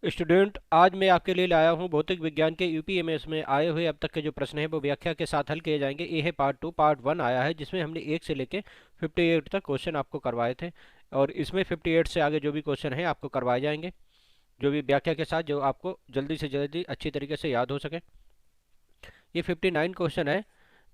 Student, आज मैं आपके लिए लाया हूं भौतिक विज्ञान के यूपीएमएस में आए हुए अब तक के जो प्रश्न हैं वो व्याख्या के साथ हल किए जाएंगे। ये है पार्ट 2। पार्ट 1 आया है जिसमें हमने 1 से लेके 58 तक क्वेश्चन आपको करवाए थे, और इसमें 58 से आगे जो भी क्वेश्चन हैं आपको करवाए जाएंगे, जो भी व्याख्या के साथ, जो आपको जल्दी से जल्दी अच्छी तरीके से याद हो सके। ये 59 क्वेश्चन है।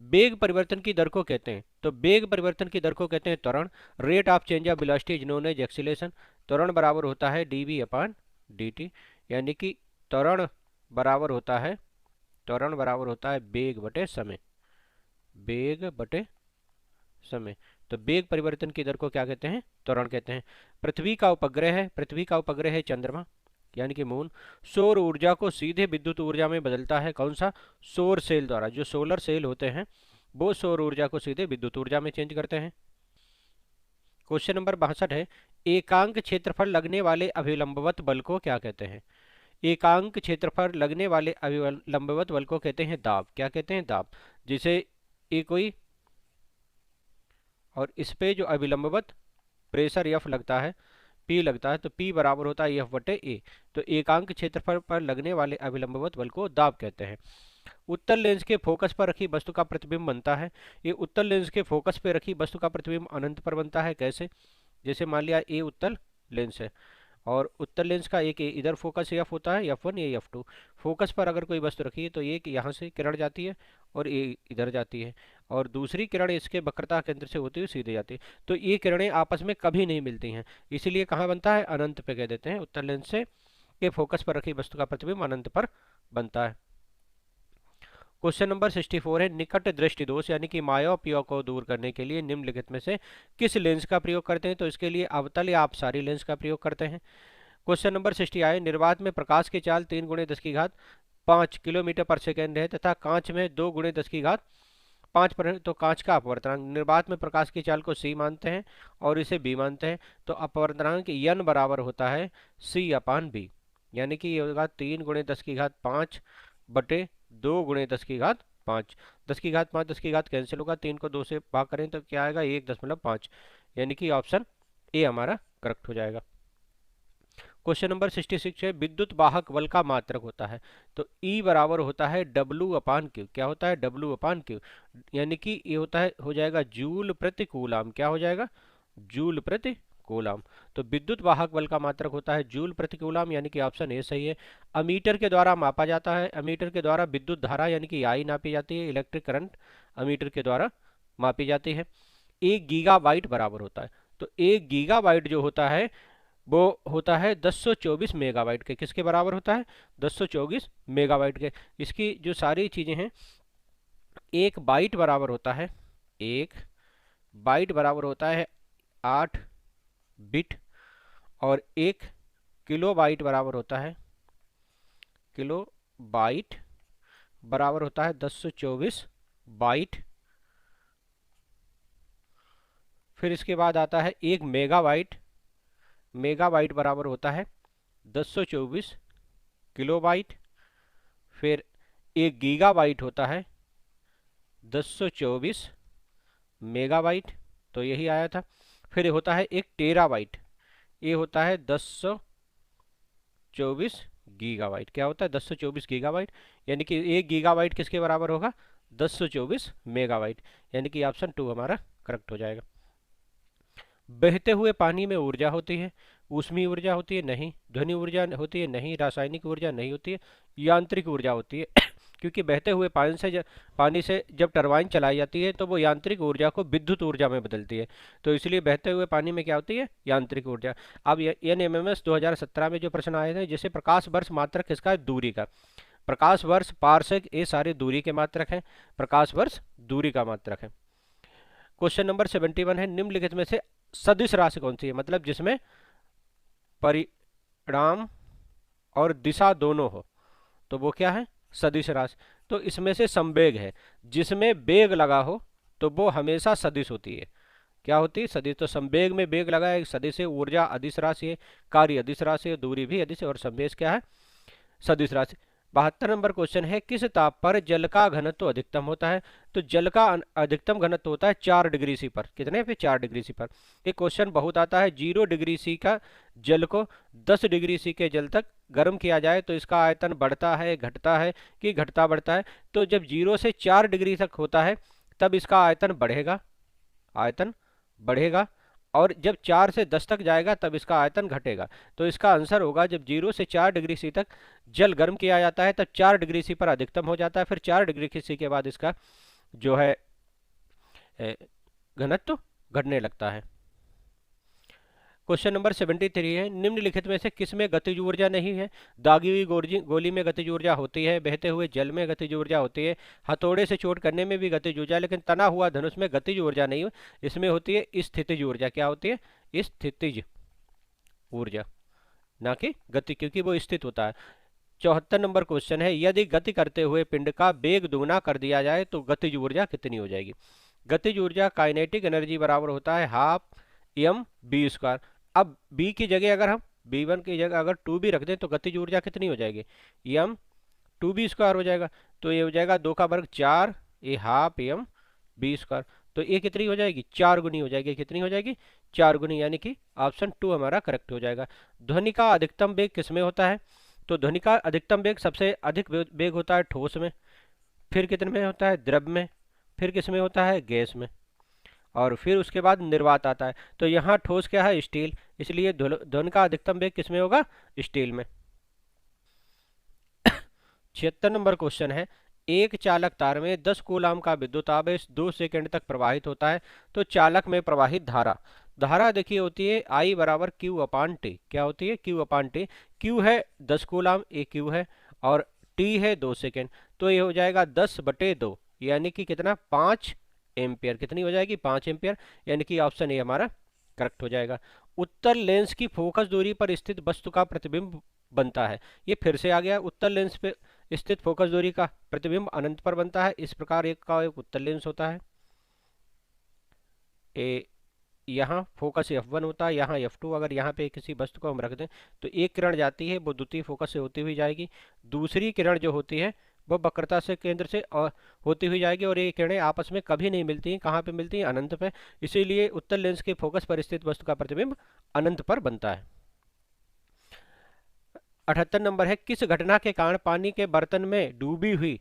वेग परिवर्तन की दर को कहते हैं, तो वेग परिवर्तन की दर को कहते हैं त्वरण। Rate of change of velocity is known as acceleration. त्वरण बराबर होता है dv अपॉन dt, यानी कि त्वरण बराबर होता है त्वरण बराबर होता है वेग बटे समय। वेग बटे समय। तो वेग परिवर्तन की दर को क्या कहते हैं? त्वरण कहते हैं। पृथ्वी का उपग्रह है चंद्रमा, यानी कि मून। सौर ऊर्जा को सीधे विद्युत ऊर्जा में बदलता है कौन सा? सौर सेल द्वारा। जो सोलर सेल होते हैं वो सौर ऊर्जा को सीधे विद्युत ऊर्जा में चेंज करते हैं। क्वेश्चन नंबर 62 है, एकांक क्षेत्रफल लगने वाले अभिलंबवत बल को क्या कहते हैं? एकांक क्षेत्रफल लगने वाले अभिलंबवत बल को कहते हैं दाब। क्या कहते हैं? दाब। जिसे ए कोई, और इस पे जो अभिलंबवत प्रेशर एफ लगता है, पी लगता है, तो पी बराबर होता है एफ बटे ए। तो एकांक क्षेत्रफल पर लगने वाले अभिलंबवत बल को दाब कहते हैं। उत्तल लेंस के फोकस पर रखी वस्तु का प्रतिबिंब बनता है। ये उत्तल लेंस के फोकस पर रखी वस्तु का प्रतिबिंब अनंत पर बनता है। कैसे? जैसे मान लिया ए उत्तल लेंस है, और उत्तल लेंस का एक इधर फोकस एफ होता है, F1 या F2। फोकस पर अगर कोई वस्तु रखी है तो एक यहाँ से किरण जाती है और ये इधर जाती है, और दूसरी किरण इसके वक्रता केंद्र से होती हुई सीधे जाती है। तो ये किरणें आपस में कभी नहीं मिलती हैं, इसीलिए कहाँ बनता है? अनंत पे कह देते हैं। उत्तल लेंस से के फोकस पर रखी वस्तु का प्रतिबिंब अनंत पर बनता है। क्वेश्चन नंबर 64 है, निकट दृष्टि दोष यानी कि मायोपिया को दूर करने के लिए निम्नलिखित में से किस लेंस का प्रयोग करते हैं? तो इसके लिए अवतल या अपसारी लेंस का प्रयोग करते हैं। क्वेश्चन नंबर 60 आए, निर्वात में प्रकाश की चाल 3 गुणे 10 की घात 5 किलोमीटर पर सेकेंड है तथा कांच में 2 गुणे 10 की घात 5 पर है, तो कांच का अपवर्तनांक। निर्वात में प्रकाश की चाल को c मानते हैं और इसे b मानते हैं, तो अपवर्तनांक n बराबर होता है c अपान b, यानी कि ये होगा 3 गुणे 10 की घात 5 बटे 2 गुणे 10 की घात 5। 10 की घात 5 10 की घात कैंसिल होगा, 3 को 2 से भाग करें तो क्या आएगा? 1.5, यानी कि ऑप्शन ए हमारा करेक्ट हो जाएगा। क्वेश्चन नंबर 66 है, विद्युत वाहक बल का मात्रक होता है, तो E बराबर होता है W अपान क्यू। क्या होता है? W अपान क्यू, यानी कि ये होता है, हो जाएगा जूल प्रति कूलाम। क्या हो जाएगा? जूल प्रति कूलाम। तो विद्युत वाहक बल का मात्रक होता है जूल प्रति कूलाम, यानी कि ऑप्शन ए सही है। अमीटर के द्वारा मापा जाता है। अमीटर के द्वारा विद्युत धारा यानी कि आई नापी जाती है। इलेक्ट्रिक करंट अमीटर के द्वारा मापी जाती है। 1 गीगाबाइट बराबर होता है, तो 1 गीगाबाइट जो होता है वो होता है 1024 मेगाबाइट के। किसके बराबर होता है? 1024 मेगाबाइट के। इसकी जो सारी चीज़ें हैं, एक बाइट बराबर होता है, एक बाइट बराबर होता है 8 बिट, और एक किलो बाइट बराबर होता है, किलो बाइट बराबर होता है 1024 बाइट। फिर इसके बाद आता है एक मेगाबाइट। मेगाबाइट बराबर होता है 1024 किलोबाइट। फिर एक गीगाबाइट होता है 1024 मेगाबाइट, तो यही आया था। फिर होता है एक टेराबाइट, ये होता है 1024 गीगाबाइट। क्या होता है? 1024 गीगाबाइट, यानी कि 1 गीगाबाइट किसके बराबर होगा? 1024 मेगाबाइट, यानी कि ऑप्शन 2 हमारा करेक्ट हो जाएगा। बहते हुए पानी में ऊर्जा होती है। ऊष्मीय ऊर्जा होती है? नहीं। ध्वनि ऊर्जा होती है? नहीं। रासायनिक ऊर्जा नहीं होती है। यांत्रिक ऊर्जा होती है क्योंकि बहते हुए पानी से जब टरबाइन चलाई जाती है तो वो यांत्रिक ऊर्जा को विद्युत ऊर्जा में बदलती है, तो इसलिए बहते हुए पानी में क्या होती है? यांत्रिक ऊर्जा। अब NMMS 2017 में जो प्रश्न आए थे, जैसे प्रकाश वर्ष मात्रक किसका है? दूरी का। प्रकाश वर्ष, पारसेक, ये सारे दूरी के मात्रक हैं। प्रकाश वर्ष दूरी का मात्रक है। क्वेश्चन नंबर 71 है, निम्नलिखित में से सदिश राशि कौन सी है? मतलब जिसमें परिणाम और दिशा दोनों हो, तो वो क्या है? सदिश राशि। तो इसमें से संवेग है, जिसमें वेग लगा हो तो वो हमेशा सदिश होती है। क्या होती है? सदिश। तो संवेग में वेग लगा है, सदिश है। ऊर्जा अदिश राशि है, कार्य अदिश राशि है, दूरी भी अदिश है, और संवेग क्या है? सदिश राशि। 72 नंबर क्वेश्चन है, किस ताप पर जल का घनत्व अधिकतम होता है? तो जल का अधिकतम घनत्व होता है 4 डिग्री सी पर। कितने पे? 4 डिग्री सी पर। ये क्वेश्चन बहुत आता है। 0 डिग्री सी का जल को 10 डिग्री सी के जल तक गर्म किया जाए तो इसका आयतन बढ़ता है, घटता है कि घटता बढ़ता है? तो जब 0 से 4 डिग्री तक होता है तब इसका आयतन बढ़ेगा, आयतन बढ़ेगा, और जब 4 से 10 तक जाएगा तब इसका आयतन घटेगा। तो इसका आंसर होगा, जब 0 से 4 डिग्री सी तक जल गर्म किया जाता है तब 4 डिग्री सी पर अधिकतम हो जाता है, फिर 4 डिग्री सी के बाद इसका जो है घनत्व घटने लगता है। क्वेश्चन नंबर 73 है, निम्नलिखित में से किसमें गतिज ऊर्जा नहीं है? दागी हुई गोली में गतिज ऊर्जा होती है, बहते हुए जल में गतिज ऊर्जा होती है, हथौड़े से चोट करने में भी गतिज ऊर्जा, लेकिन तना हुआ धनुष में गतिज ऊर्जा नहीं है। इसमें होती है स्थितिज ऊर्जा। क्या होती है? स्थितिज ऊर्जा, ना कि गति, क्योंकि वो स्थित होता है। 74 नंबर क्वेश्चन है, यदि गति करते हुए पिंड का वेग दुगना कर दिया जाए तो गतिज ऊर्जा कितनी हो जाएगी? गतिज ऊर्जा काइनेटिक एनर्जी बराबर होता है हाफ एम बी स्क्वायर। अब b की जगह अगर हम b1 की जगह अगर 2b रख दें तो गतिज ऊर्जा कितनी हो जाएगी? एम 2b स्क्वायर हो जाएगा। तो ये हो जाएगा 2 का वर्ग 4, ये हाफ एम बी स्क्वायर। तो ये कितनी हो जाएगी? 4 गुनी हो जाएगी। कितनी हो जाएगी? 4 गुनी, यानी कि ऑप्शन 2 हमारा करेक्ट हो जाएगा। ध्वनि का अधिकतम वेग किसमें होता है? तो ध्वनि का अधिकतम वेग सबसे अधिक वेग होता है ठोस में, फिर कितने में होता है? द्रव में, फिर किसमें होता है? गैस में, और फिर उसके बाद निर्वात आता है। तो यहाँ ठोस क्या है? स्टील, इसलिए ध्वनि का अधिकतम वेग किसमें होगा? स्टील में। 76 नंबर क्वेश्चन है, एक चालक तार में 10 कूलाम का विद्युत आवेश 2 सेकंड तक प्रवाहित होता है, तो चालक में प्रवाहित धारा देखिए होती है I बराबर क्यू अपान टी। क्या होती है? क्यू अपान टी। क्यू है 10 कूलाम, ए क्यू है, और टी है 2 सेकंड, तो ये हो जाएगा 10/2, यानी कि कितना? 5 एम्पियर। कितनी हो जाएगी? 5 एम्पियर, यानी कि ऑप्शन ए हमारा करेक्ट हो जाएगा। उत्तल लेंस की फोकस दूरी पर स्थित वस्तु का प्रतिबिंब बनता है। ये फिर से आ गया, उत्तल लेंस पे स्थित फोकस दूरी का प्रतिबिंब अनंत पर बनता है। इस प्रकार एक उत्तल लेंस होता है। यहाँ फोकस F1 होता है, यहाँ F2। अगर यहाँ पे किसी वस्तु को हम रख दें तो एक किरण जाती है, वो द्वितीय फोकस से होती हुई जाएगी, दूसरी किरण जो होती है वो वक्रता से केंद्र से और होती हुई जाएगी, और ये किरणें आपस में कभी नहीं मिलती हैं। कहाँ पे मिलती हैं? अनंत पे। इसीलिए उत्तल लेंस के फोकस पर स्थित वस्तु का प्रतिबिंब अनंत पर बनता है। 78 नंबर है, किस घटना के कारण पानी के बर्तन में डूबी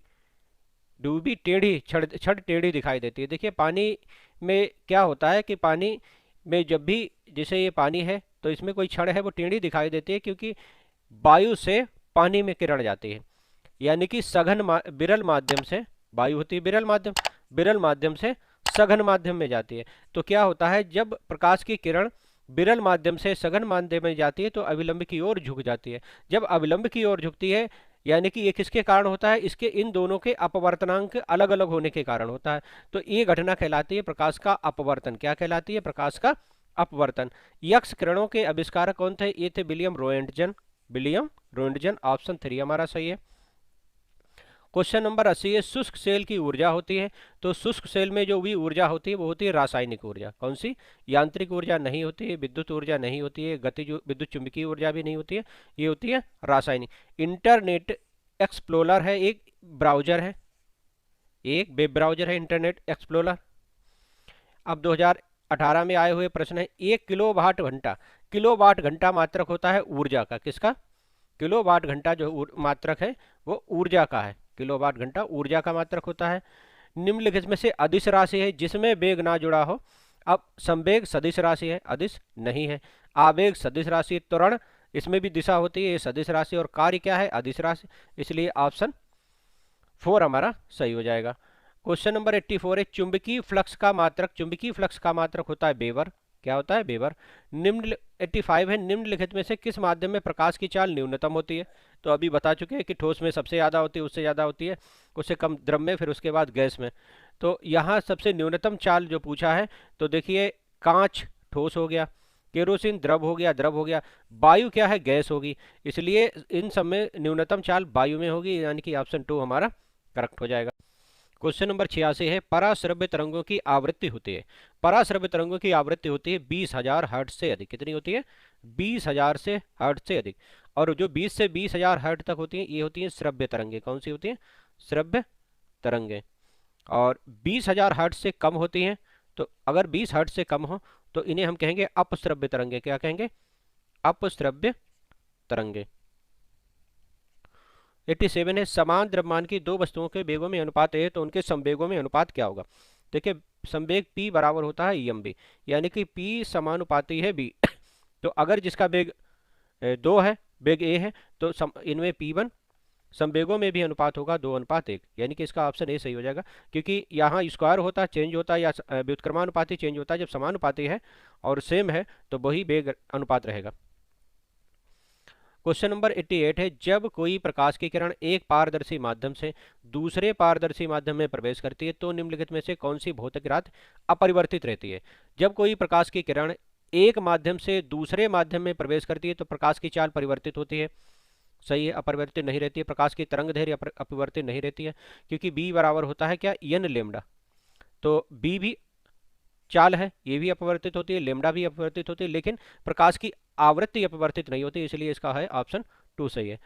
टेढ़ी छड़ टेढ़ी दिखाई देती है? देखिए, पानी में क्या होता है कि पानी में जब भी, जैसे ये पानी है तो इसमें कोई छड़ है वो टेढ़ी दिखाई देती है, क्योंकि वायु से पानी में किरण जाती है, यानी कि सघन विरल माध्यम से, वायु होती है विरल माध्यम से सघन माध्यम में जाती है। तो क्या होता है, जब प्रकाश की किरण विरल माध्यम से सघन माध्यम में जाती है तो अविलंब की ओर झुक जाती है। जब अविलंब की ओर झुकती है, यानी कि ये किसके कारण होता है? इसके इन दोनों के अपवर्तनांक अलग अलग होने के कारण होता है। तो ये घटना कहलाती है प्रकाश का अपवर्तन। क्या कहलाती है? प्रकाश का अपवर्तन। यक्ष किरणों के आविष्कारक कौन थे? ये थे विलियम रोएंटजन। ऑप्शन 3 हमारा सही है। क्वेश्चन नंबर 80 है, शुष्क सेल की ऊर्जा होती है, तो शुष्क सेल में जो भी ऊर्जा होती है वो होती है रासायनिक ऊर्जा। कौन सी? यांत्रिक ऊर्जा नहीं होती है, विद्युत ऊर्जा नहीं होती है, गतिज विद्युत चुंबकीय ऊर्जा भी नहीं होती है, ये होती है रासायनिक। इंटरनेट एक्सप्लोरर है, एक ब्राउजर है, एक वेब ब्राउजर है इंटरनेट एक्सप्लोरर। अब 2018 में आए हुए प्रश्न है, 1 किलोवाट घंटा मात्रक होता है ऊर्जा का। किसका? किलोवाट घंटा जो मात्रक है वो ऊर्जा का है। किलोवाट घंटा ऊर्जा का मात्रक होता है। निम्नलिखित में से अदिश राशि है जिसमें वेग ना जुड़ा हो। अब संवेग सदिश राशि है, अदिश नहीं है। आवेग सदिश राशि, त्वरण इसमें भी दिशा होती है, ये सदिश राशि, और कार्य क्या है? अदिश राशि, इसलिए ऑप्शन 4 हमारा सही हो जाएगा। क्वेश्चन नंबर 84 है, चुंबकीय फ्लक्स का मात्रक होता है वेबर। क्या होता है? वेबर। 85 है, निम्नलिखित में से किस माध्यम में प्रकाश की चाल न्यूनतम होती है? तो अभी बता चुके हैं कि ठोस में सबसे ज़्यादा होती है, उससे ज़्यादा होती है, उससे कम द्रव में, फिर उसके बाद गैस में। तो यहाँ सबसे न्यूनतम चाल जो पूछा है, तो देखिए कांच ठोस हो गया, केरोसिन द्रव हो गया, वायु क्या है? गैस होगी, इसलिए इन सब में न्यूनतम चाल वायु में होगी, यानी कि ऑप्शन 2 हमारा करेक्ट हो जाएगा। क्वेश्चन नंबर 86 है, पराश्रव्य तरंगों की आवृत्ति होती है। पराश्रव्य तरंगों की आवृत्ति होती है 20,000 हर्ट्ज से अधिक। कितनी होती है? 20,000 से हर्ट्ज से अधिक। और जो 20 से 20,000 हर्ट्ज तक होती हैं ये होती हैं श्रव्य तरंगे। कौन सी होती हैं? श्रव्य तरंगे। और 20,000 हर्ट्ज से कम होती हैं, तो अगर 20 हर्ट्ज से कम हो तो इन्हें हम कहेंगे अपश्रव्य तरंगे। क्या कहेंगे? अपश्रव्य तरंगे। 87 है, समान द्रव्यमान की दो वस्तुओं के वेगों में अनुपात है तो उनके संवेगों में अनुपात क्या होगा? देखिए संवेग p बराबर होता है EMB, यानी कि p समानुपाती है b। तो अगर जिसका वेग 2 है, वेग a है, तो इनमें p1 संवेगों में भी अनुपात होगा 2:1, यानी कि इसका ऑप्शन ए सही हो जाएगा। क्योंकि यहाँ स्क्वायर होता है चेंज होता है या व्युत्क्रमानुपाती चेंज होता है, जब समानुपाती है और सेम है तो वही वेग अनुपात रहेगा। क्वेश्चन नंबर 88 है, जब कोई प्रकाश की किरण एक पारदर्शी माध्यम से दूसरे पारदर्शी माध्यम में प्रवेश करती है तो निम्नलिखित में से कौन सी भौतिक राशि अपरिवर्तित रहती है? जब कोई प्रकाश की किरण एक माध्यम से दूसरे माध्यम में प्रवेश करती है तो प्रकाश की चाल परिवर्तित होती है। सही है, अपरिवर्तित नहीं रहती है। प्रकाश की तरंग दैर्घ्य अपरिवर्तित नहीं रहती है, क्योंकि b बराबर होता है क्या? n lambda. तो b भी चाल है, ये भी अपरिवर्तित होती है, लेमडा भी अपरिवर्तित होती है, लेकिन प्रकाश की आवृत्ति अपरिवर्तित नहीं होती, इसलिए इसका है ऑप्शन 2 सही है।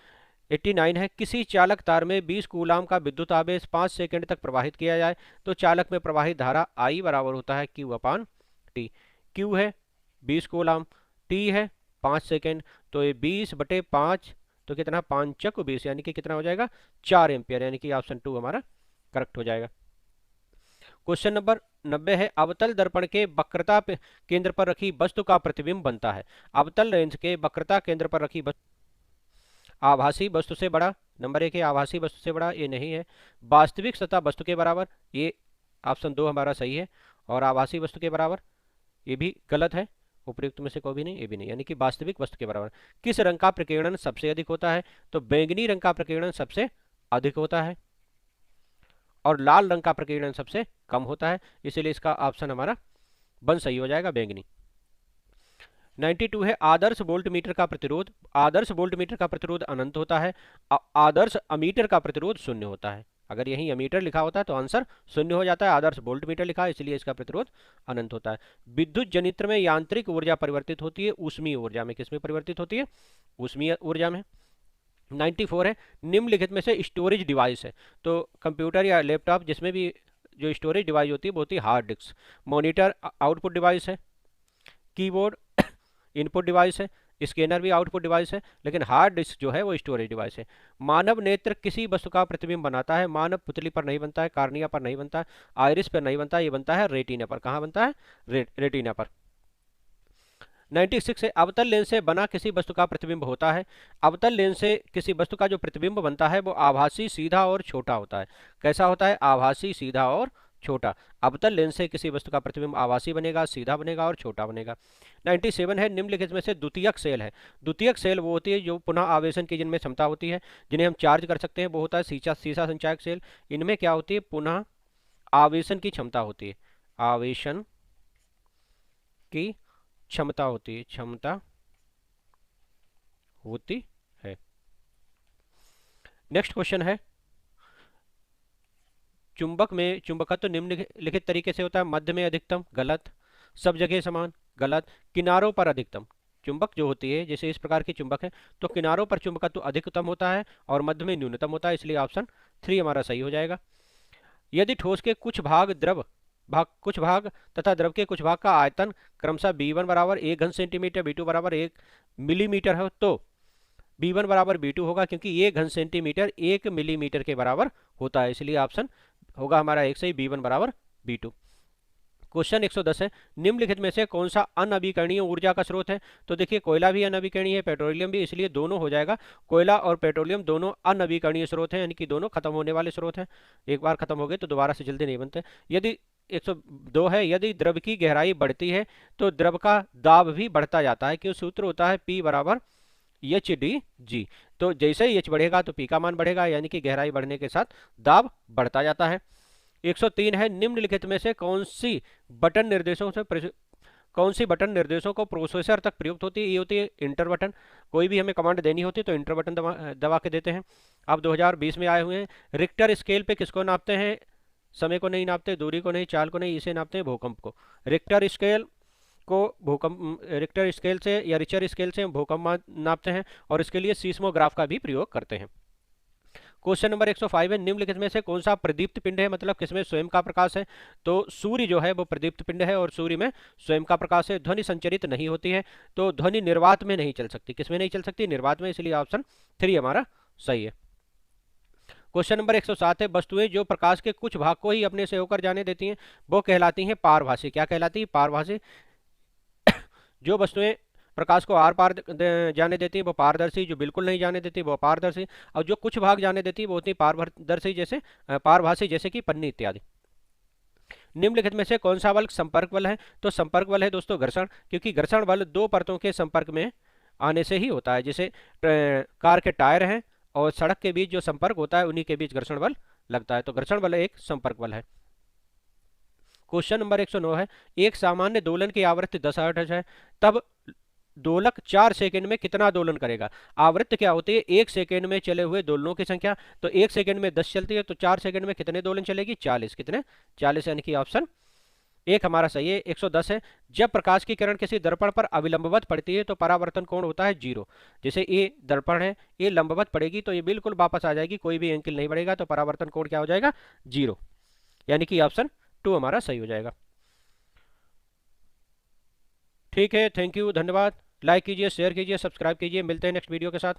89 है, किसी चालक तार में 20 कूलाम का विद्युत आवेश 5 सेकंड तक प्रवाहित किया जाए तो चालक में प्रवाहित धारा I बराबर होता है Q/T। Q है 20 कूलाम, T है 5 सेकंड, तो ये 20/5 तो कितना? 5 चक 20, यानी कि कितना हो जाएगा? 4 एम्पियर, यानी कि ऑप्शन 2 हमारा करेक्ट हो जाएगा। क्वेश्चन नंबर 90 है, अवतल दर्पण के वक्रता केंद्र पर रखी वस्तु का प्रतिबिंब बनता है। अवतल लेंस के वक्रता केंद्र पर रखी आभासी वस्तु से बड़ा। नंबर 1 है आभासी वस्तु से बड़ा, ये नहीं है। वास्तविक सतह वस्तु के बराबर, ये ऑप्शन 2 हमारा सही है। और आभासी वस्तु के बराबर ये भी गलत है, उपयुक्त में से कोई भी नहीं, ये भी नहीं, यानी कि वास्तविक वस्तु के बराबर। किस रंग का प्रकीर्णन सबसे अधिक होता है? तो बैंगनी रंग का प्रकीर्णन सबसे अधिक होता है और लाल रंग का प्रकीर्णन सबसे कम होता है, इसलिए इसका ऑप्शन हमारा 1 सही हो जाएगा, बैंगनी। 92 है, आदर्श वोल्ट मीटर का प्रतिरोध। आदर्श वोल्ट मीटर का प्रतिरोध अनंत होता है, आदर्श अमीटर का प्रतिरोध 0 होता है। अगर यही अमीटर लिखा होता है तो आंसर 0 हो जाता है, आदर्श वोल्ट मीटर लिखा है इसलिए इसका प्रतिरोध अनंत होता है। विद्युत जनित्र में यांत्रिक ऊर्जा परिवर्तित होती है ऊष्मीय ऊर्जा में। किसमें परिवर्तित होती है? ऊष्मीय ऊर्जा में। 94 है, निम्नलिखित में से स्टोरेज डिवाइस है। तो कंप्यूटर या लैपटॉप जिसमें भी जो स्टोरेज डिवाइस होती है वो होती है hard disk. Monitor output device है, कीबोर्ड इनपुट डिवाइस है, स्कैनर भी आउटपुट डिवाइस है, लेकिन हार्ड डिस्क जो है वो स्टोरेज डिवाइस है। मानव नेत्र किसी वस्तु का प्रतिबिंब बनाता है। मानव पुतली पर नहीं बनता है, कार्निया पर नहीं बनता है, आयरिस पर नहीं बनता है, ये बनता है रेटिना पर। कहाँ बनता है? रेटिना पर। 96 है, अवतल लेंस से बना किसी वस्तु का प्रतिबिंब होता है। अवतल लेंस से किसी वस्तु का जो प्रतिबिंब बनता है वो आभासी, सीधा और छोटा होता है। कैसा होता है? आभासी, सीधा और छोटा। अवतल लेंस से किसी वस्तु का प्रतिबिंब आभासी बनेगा, सीधा बनेगा और छोटा बनेगा। 97 है, निम्नलिखित में से द्वितीयक सेल है। द्वितीयक सेल वो होती है जो पुनः आवेशन की जिनमें क्षमता होती है, जिन्हें हम चार्ज कर सकते हैं, वो होता है सीसा संचायक सेल। इनमें क्या होती है? पुनः आवेशन की क्षमता होती है, आवेशन की क्षमता होती है, क्षमता होती है। नेक्स्ट क्वेश्चन है, चुंबक में चुंबकत्व निम्नलिखित तरीके से होता है। मध्य में अधिकतम, गलत। सब जगह समान, गलत। किनारों पर अधिकतम। चुंबक जो होती है, जैसे इस प्रकार की चुंबक है तो किनारों पर चुंबकत्व अधिकतम होता है और मध्य में न्यूनतम होता है, इसलिए ऑप्शन 3 हमारा सही हो जाएगा। यदि ठोस के कुछ भाग तथा द्रव के कुछ भाग का आयतन क्रमशः b1 बराबर 1 घन सेंटीमीटर, b2 बराबर 1 मिलीमीटर है तो b1 बराबर b2 होगा, क्योंकि 1 घन सेंटीमीटर 1 मिलीमीटर के बराबर होता है, इसलिए ऑप्शन होगा हमारा 1 सही, b1 बराबर b2। क्वेश्चन 110 है, निम्नलिखित में से कौन सा अनवीकरणीय ऊर्जा का स्रोत है? तो देखिए कोयला भी अनवीकरणीय है, पेट्रोलियम भी, इसलिए दोनों हो जाएगा। कोयला और पेट्रोलियम दोनों अनवीकरणीय स्रोत हैं, यानी कि दोनों खत्म होने वाले स्रोत हैं। एक बार खत्म हो गए तो दोबारा से जल्दी नहीं बनते। यदि 102 है, यदि द्रव की गहराई बढ़ती है तो द्रव का दाब भी बढ़ता जाता है, क्यों? सूत्र होता है P बराबर HDG। तो जैसे ही H बढ़ेगा तो P का मान बढ़ेगा, यानी कि गहराई बढ़ने के साथ दाब बढ़ता जाता है। 103 है, निम्नलिखित में से कौन सी बटन निर्देशों को प्रोसेसर तक प्रयुक्त होती है? ये होती है इंटर बटन। कोई भी हमें कमांड देनी होती है तो इंटर बटन दबा के देते हैं। अब 2020 में आए हुए हैं। रिक्टर स्केल पे किसको नापते हैं? समय को नहीं नापते, दूरी को नहीं, चाल को नहीं, इसे नापते हैं भूकंप को। रिक्टर स्केल को भूकंप रिक्टर स्केल से या रिचर स्केल से भूकंप नापते हैं और इसके लिए सीस्मोग्राफ का भी प्रयोग करते हैं। क्वेश्चन नंबर 105 है, निम्नलिखित में से कौन सा प्रदीप्त पिंड है, मतलब किसमें स्वयं का प्रकाश है। तो सूर्य जो है वो प्रदीप्त पिंड है और सूर्य में स्वयं का प्रकाश है। ध्वनि संचरित नहीं होती है, तो ध्वनि निर्वात में नहीं चल सकती। किसमें नहीं चल सकती? निर्वात में, इसलिए ऑप्शन 3 हमारा सही है। क्वेश्चन नंबर 107 है, वस्तुएं जो प्रकाश के कुछ भाग को ही अपने से होकर जाने देती हैं वो कहलाती हैं पारभासी। क्या कहलाती है? पारभासी। जो वस्तुएं प्रकाश को आर पार जाने देती है वो पारदर्शी, जो बिल्कुल नहीं जाने देती वो अपारदर्शी, और जो कुछ भाग जाने देती है वो होती है पारदर्शी, जैसे पारभासी, जैसे कि पन्नी इत्यादि। निम्नलिखित में से कौन सा बल संपर्क बल है? तो संपर्क बल है दोस्तों घर्षण, क्योंकि घर्षण बल दो परतों के संपर्क में आने से ही होता है। जैसे कार के टायर हैं और सड़क के बीच जो संपर्क होता है उन्हीं के बीच घर्षण बल लगता है, तो घर्षण बल एक संपर्क बल है। क्वेश्चन नंबर 109 है, एक सामान्य दोलन की आवृत्ति 10 हर्ट्ज है, तब दोलक 4 सेकंड में कितना दोलन करेगा। आवृत्ति क्या होती है? 1 सेकंड में चले हुए दोलनों की संख्या। तो 1 सेकंड में 10 चलती है, तो 4 सेकंड में कितने दोलन चलेगी? 40। कितने? 40, यानी कि ऑप्शन 1 हमारा सही है। 110 है, जब प्रकाश की किरण किसी दर्पण पर अविलंबवत पड़ती है तो परावर्तन कोण होता है 0। जैसे ये दर्पण है, ये लंबवत पड़ेगी तो ये बिल्कुल वापस आ जाएगी, कोई भी एंगल नहीं बढ़ेगा, तो परावर्तन कोण क्या हो जाएगा? 0, यानी कि ऑप्शन 2 हमारा सही हो जाएगा। ठीक है, थैंक यू, धन्यवाद। लाइक कीजिए, शेयर कीजिए, सब्सक्राइब कीजिए। मिलते हैं नेक्स्ट वीडियो के साथ।